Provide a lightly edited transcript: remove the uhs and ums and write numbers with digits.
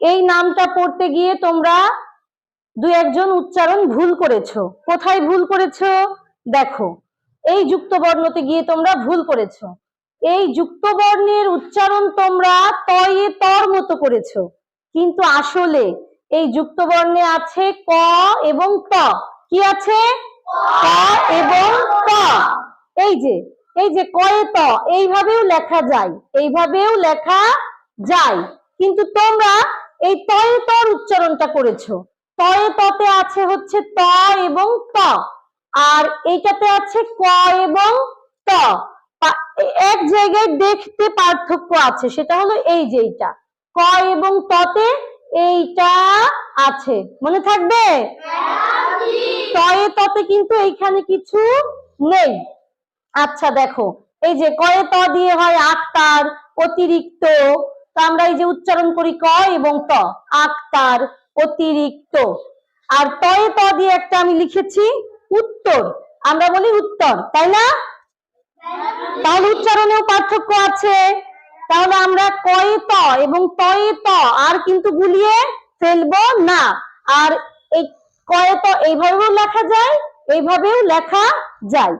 এই নামটা পড়তে গিয়ে তোমরা দু একজন উচ্চারণ ভুল করেছো। কোথায় ভুল করেছো দেখো, এই যুক্ত বর্ণতে গিয়ে তোমরা ভুল করেছো। এই যুক্ত বর্ণের উচ্চারণ তোমরা তয়ে তর মতো করেছো, কিন্তু আসলে এই যুক্ত বর্ণে আছে ক এবং ত। কি আছে? ক এবং ত। এই যে কয়ে ত, এইভাবেও লেখা যায়, এইভাবেও লেখা যায়, কিন্তু তোমরা এই তয়ে তর উচ্চারণটা করেছো। তয়ে ততে আছে হচ্ছে ত এবং ত, আর এইটাতে আছে ক এবং ত। এক জায়গায় দেখতে পার্থক্য আছে, সেটা হলো এই যে এইটা ক এবং ততে এইটা আছে, মনে থাকবে? তয়ে ততে কিন্তু এইখানে কিছু নেই। আচ্ছা দেখো, এই যে কয়ে ত দিয়ে হয় আক্তার, অতিরিক্ত। তো আমরা এই যে উচ্চারণ করি ক এবং ত, আক্তার, অতিরিক্ত। আর তয়ে ত দিয়ে একটা আমি লিখেছি উত্তর, আমরা বলি উত্তর, তাই না? তাহলে উচ্চারণেও পার্থক্য আছে। তাহলে আমরা কয়ে ত এবং তয়ে ত আর কিন্তু গুলিয়ে ফেলবো না। আর এই কয়ে ত এইভাবেও লেখা যায়, এইভাবেও লেখা যায়।